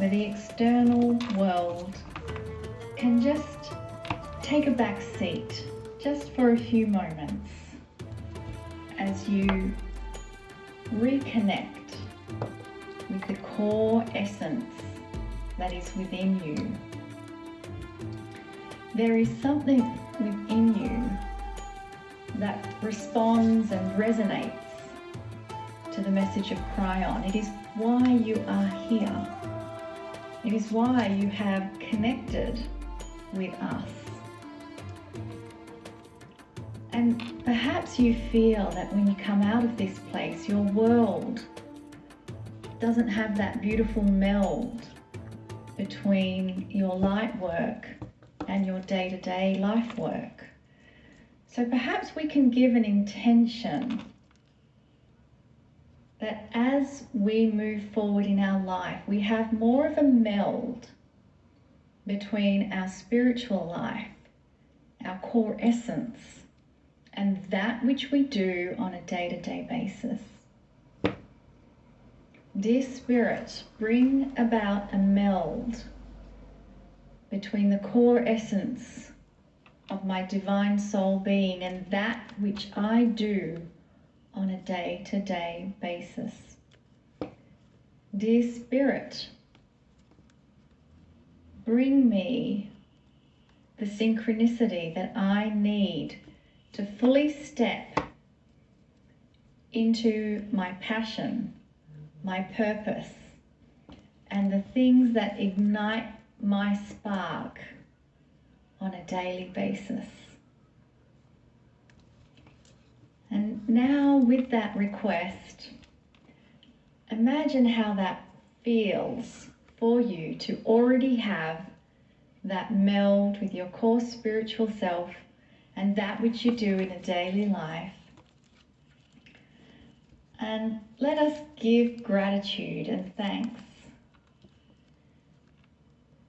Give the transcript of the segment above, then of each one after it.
where the external world can just take a back seat just for a few moments as you reconnect with the core essence that is within you. There is something within you that responds and resonates to the message of Kryon. It is why you are here. It is why you have connected with us. And perhaps you feel that when you come out of this place, your world doesn't have that beautiful meld between your light work and your day-to-day life work. So perhaps we can give an intention that as we move forward in our life, we have more of a meld between our spiritual life, our core essence, and that which we do on a day-to-day basis. Dear Spirit, bring about a meld between the core essence of my divine soul being and that which I do on a day-to-day basis. Dear Spirit, bring me the synchronicity that I need to fully step into my passion, my purpose, and the things that ignite my spark on a daily basis. And now with that request, imagine how that feels for you to already have that meld with your core spiritual self and that which you do in a daily life. And let us give gratitude and thanks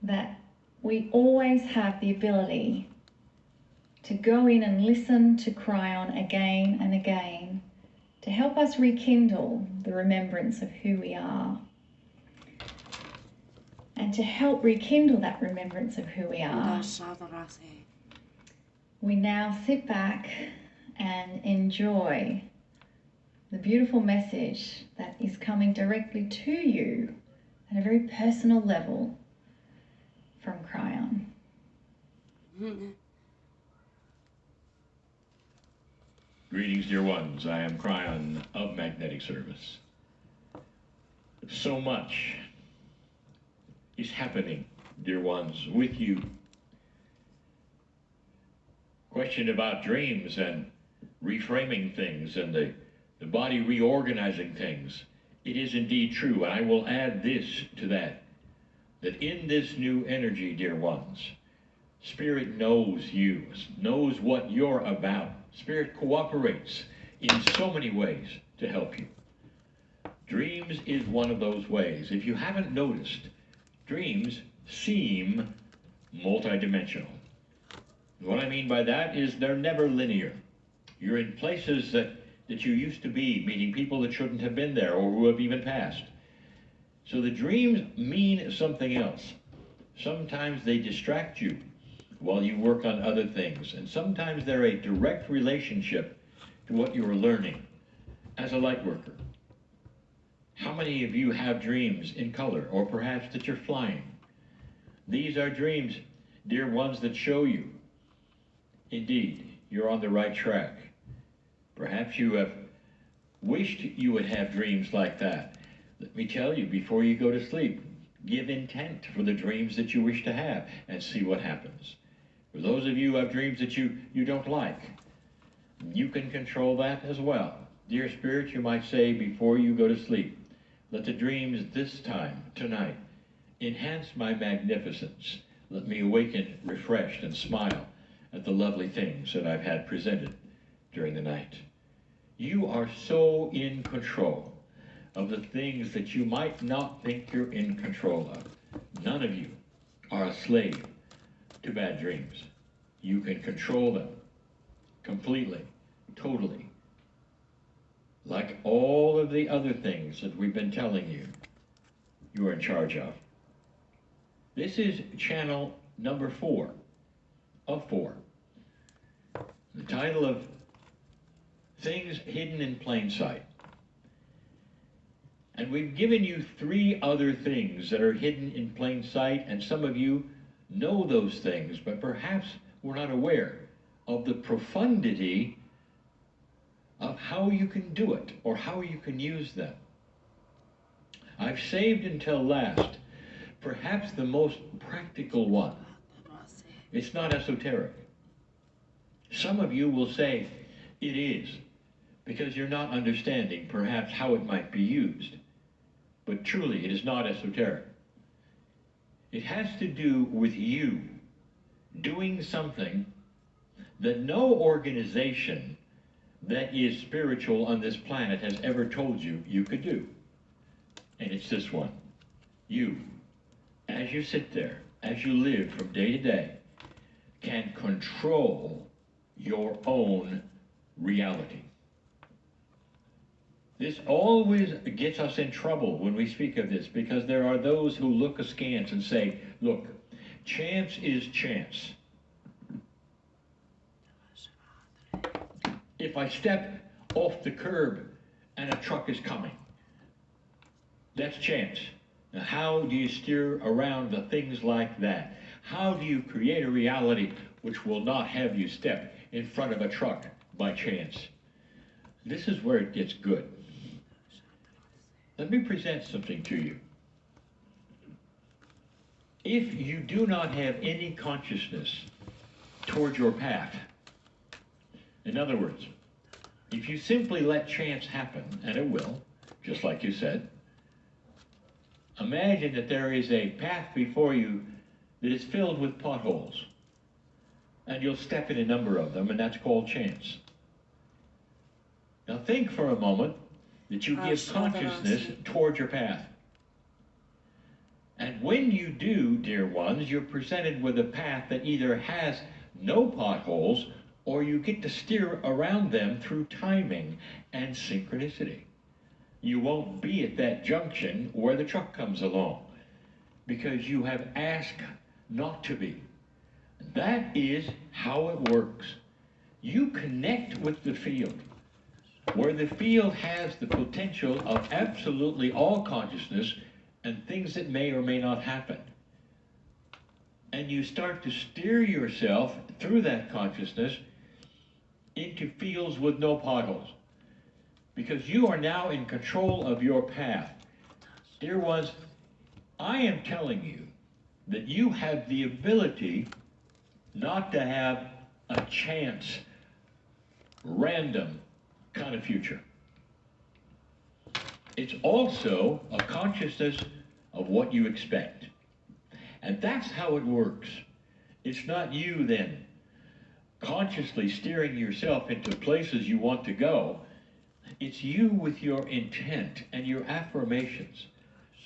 that we always have the ability to go in and listen to Kryon again and again to help us rekindle the remembrance of who we are. And to help rekindle that remembrance of who we are, we now sit back and enjoy the beautiful message that is coming directly to you at a very personal level from Kryon. Greetings, dear ones. I am Kryon of Magnetic Service. So much is happening, dear ones, with you. Question about dreams and reframing things and the body reorganizing things. It is indeed true, and I will add this to that in this new energy, dear ones, Spirit knows you, knows what you're about. Spirit cooperates in so many ways to help you. Dreams is one of those ways. If you haven't noticed, dreams seem multidimensional. What I mean by that is they're never linear. You're in places that you used to be, meeting people that shouldn't have been there or who have even passed. So the dreams mean something else. Sometimes they distract you while you work on other things, and sometimes they're a direct relationship to what you are learning as a light worker. How many of you have dreams in color, or perhaps that you're flying? These are dreams, dear ones, that show you, indeed, you're on the right track. Perhaps you have wished you would have dreams like that. Let me tell you, before you go to sleep, give intent for the dreams that you wish to have and see what happens. For those of you who have dreams that you don't like, you can control that as well. Dear Spirit, you might say before you go to sleep, let the dreams this time, tonight, enhance my magnificence. Let me awaken refreshed and smile at the lovely things that I've had presented during the night. You are so in control of the things that you might not think you're in control of. None of you are a slave to bad dreams. You can control them completely, totally. Like all of the other things that we've been telling you, you are in charge of. This is channel number 4 of 4. The title of Things Hidden in Plain Sight. And we've given you 3 other things that are hidden in plain sight, and some of you know those things, but perhaps we're not aware of the profundity of how you can do it or how you can use them. I've saved until last perhaps the most practical one. It's not esoteric. Some of you will say it is, because you're not understanding perhaps how it might be used. But truly, it is not esoteric. It has to do with you doing something that no organization that is spiritual on this planet has ever told you you could do. And it's this one. You, as you sit there, as you live from day to day, can control your own reality. This always gets us in trouble when we speak of this, because there are those who look askance and say, look, chance is chance. If I step off the curb and a truck is coming, that's chance. Now, how do you steer around the things like that? How do you create a reality which will not have you step in front of a truck by chance? This is where it gets good. Let me present something to you. If you do not have any consciousness toward your path, in other words, if you simply let chance happen, and it will, just like you said, imagine that there is a path before you that is filled with potholes, and you'll step in a number of them, and that's called chance. Now think for a moment that you give consciousness toward your path. And when you do, dear ones, you're presented with a path that either has no potholes, or you get to steer around them through timing and synchronicity. You won't be at that junction where the truck comes along, because you have asked not to be. That is how it works. You connect with the field, where the field has the potential of absolutely all consciousness and things that may or may not happen. And you start to steer yourself through that consciousness into fields with no potholes, because you are now in control of your path. Dear ones, I am telling you that you have the ability not to have a chance, random kind of future. It's also a consciousness of what you expect. And that's how it works. It's not you then consciously steering yourself into places you want to go. It's you with your intent and your affirmations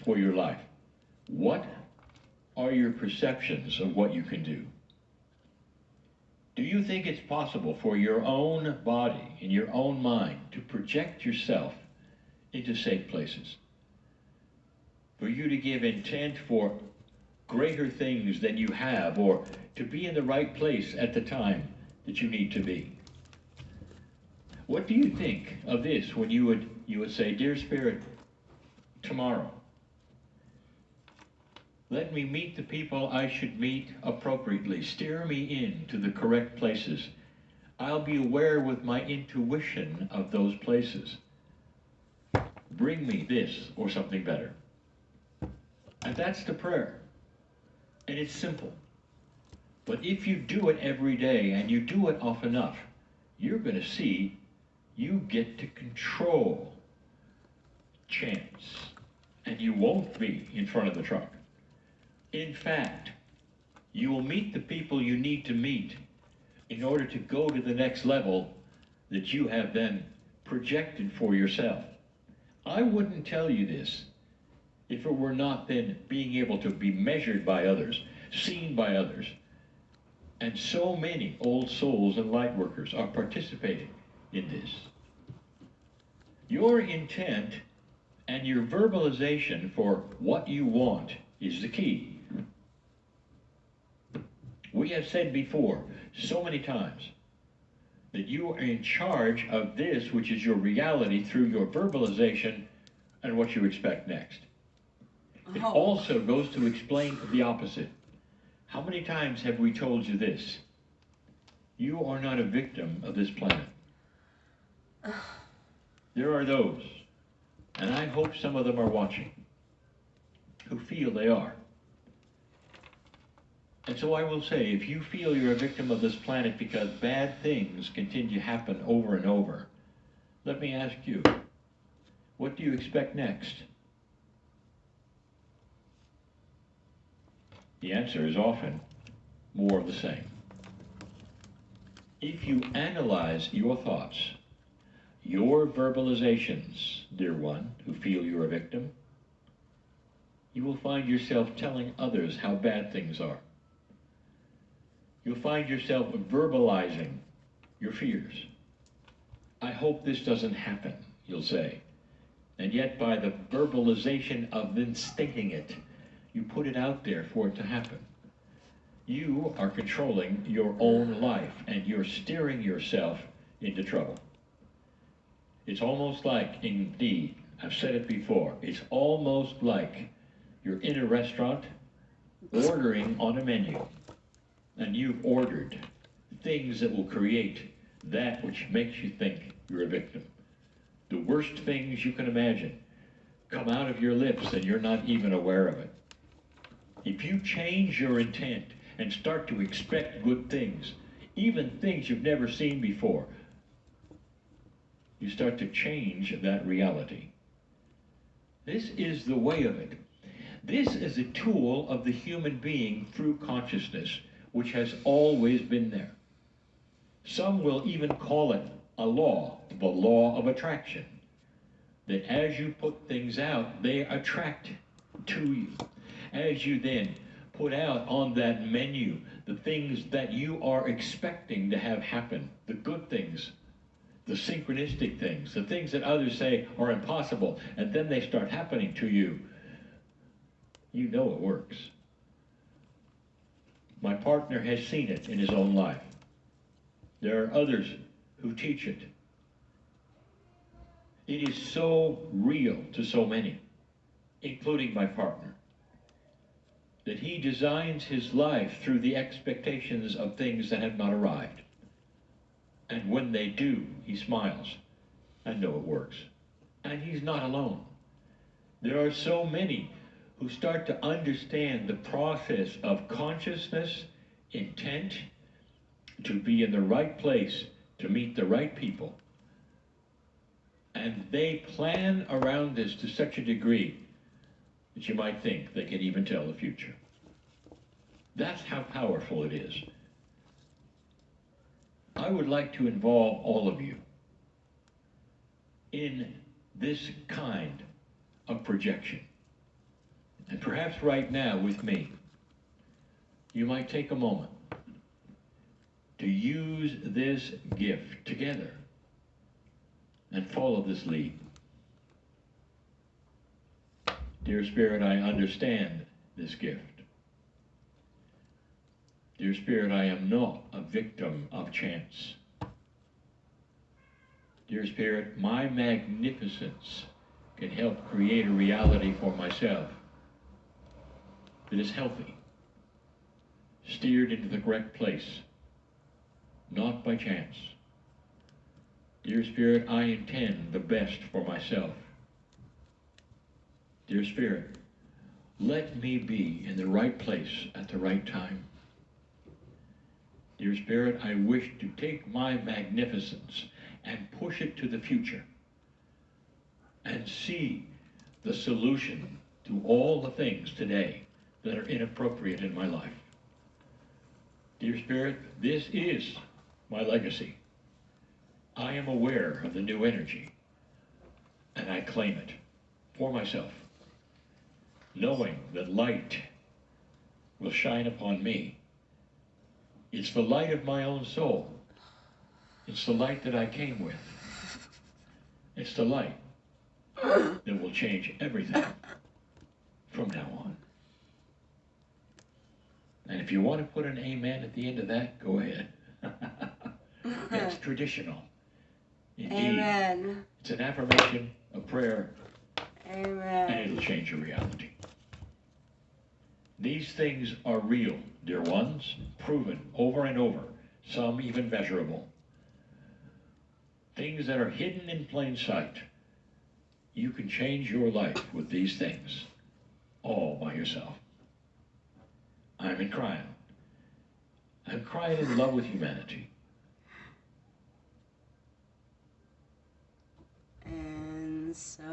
for your life. What are your perceptions of what you can do? Do you think it's possible for your own body and your own mind to project yourself into safe places? For you to give intent for greater things than you have, or to be in the right place at the time that you need to be? What do you think of this when you would say, Dear Spirit, tomorrow, let me meet the people I should meet appropriately. Steer me into the correct places. I'll be aware with my intuition of those places. Bring me this or something better. And that's the prayer. And it's simple. But if you do it every day and you do it often enough, you're going to see you get to control chance. And you won't be in front of the truck. In fact, you will meet the people you need to meet in order to go to the next level that you have then projected for yourself. I wouldn't tell you this if it were not then being able to be measured by others, seen by others. And so many old souls and light workers are participating in this. Your intent and your verbalization for what you want is the key. We have said before, so many times, that you are in charge of this, which is your reality, through your verbalization and what you expect next. It also goes to explain the opposite. How many times have we told you this? You are not a victim of this planet. There are those, and I hope some of them are watching, who feel they are. And so I will say, if you feel you're a victim of this planet because bad things continue to happen over and over, let me ask you, what do you expect next? The answer is often more of the same. If you analyze your thoughts, your verbalizations, dear one, who feel you're a victim, you will find yourself telling others how bad things are. You'll find yourself verbalizing your fears. I hope this doesn't happen, you'll say. And yet by the verbalization of then stating it, you put it out there for it to happen. You are controlling your own life, and you're steering yourself into trouble. It's almost like, indeed, I've said it before, it's almost like you're in a restaurant ordering on a menu, and you've ordered things that will create that which makes you think you're a victim. The worst things you can imagine come out of your lips and you're not even aware of it. If you change your intent and start to expect good things, even things you've never seen before, you start to change that reality. This is the way of it. This is a tool of the human being through consciousness, which has always been there. Some will even call it a law, the law of attraction. That as you put things out, they attract to you. As you then put out on that menu the things that you are expecting to have happen, the good things, the synchronistic things, the things that others say are impossible, and then they start happening to you, you know it works. My partner has seen it in his own life. There are others who teach it. It is so real to so many, including my partner, that he designs his life through the expectations of things that have not arrived. And when they do, he smiles. I know it works. And he's not alone. There are so many who start to understand the process of consciousness, intent, to be in the right place, to meet the right people. And they plan around this to such a degree that you might think they can even tell the future. That's how powerful it is. I would like to involve all of you in this kind of projection. And perhaps right now with me, you might take a moment to use this gift together and follow this lead. Dear Spirit, I understand this gift. Dear Spirit, I am not a victim of chance. Dear Spirit, my magnificence can help create a reality for myself that is healthy, steered into the correct place, not by chance. Dear Spirit, I intend the best for myself. Dear Spirit, let me be in the right place at the right time. Dear Spirit, I wish to take my magnificence and push it to the future and see the solution to all the things today that are inappropriate in my life. Dear Spirit, this is my legacy. I am aware of the new energy, and I claim it for myself, knowing that light will shine upon me. It's the light of my own soul. It's the light that I came with. It's the light that will change everything from now on. And if you want to put an amen at the end of that, go ahead. It's traditional. Indeed. Amen. It's an affirmation, a prayer, Amen. and it'll change your reality. These things are real, dear ones, proven over and over, some even measurable. Things that are hidden in plain sight. You can change your life with these things, all by yourself. I'm in Kryon. I'm Kryon in love with humanity. And so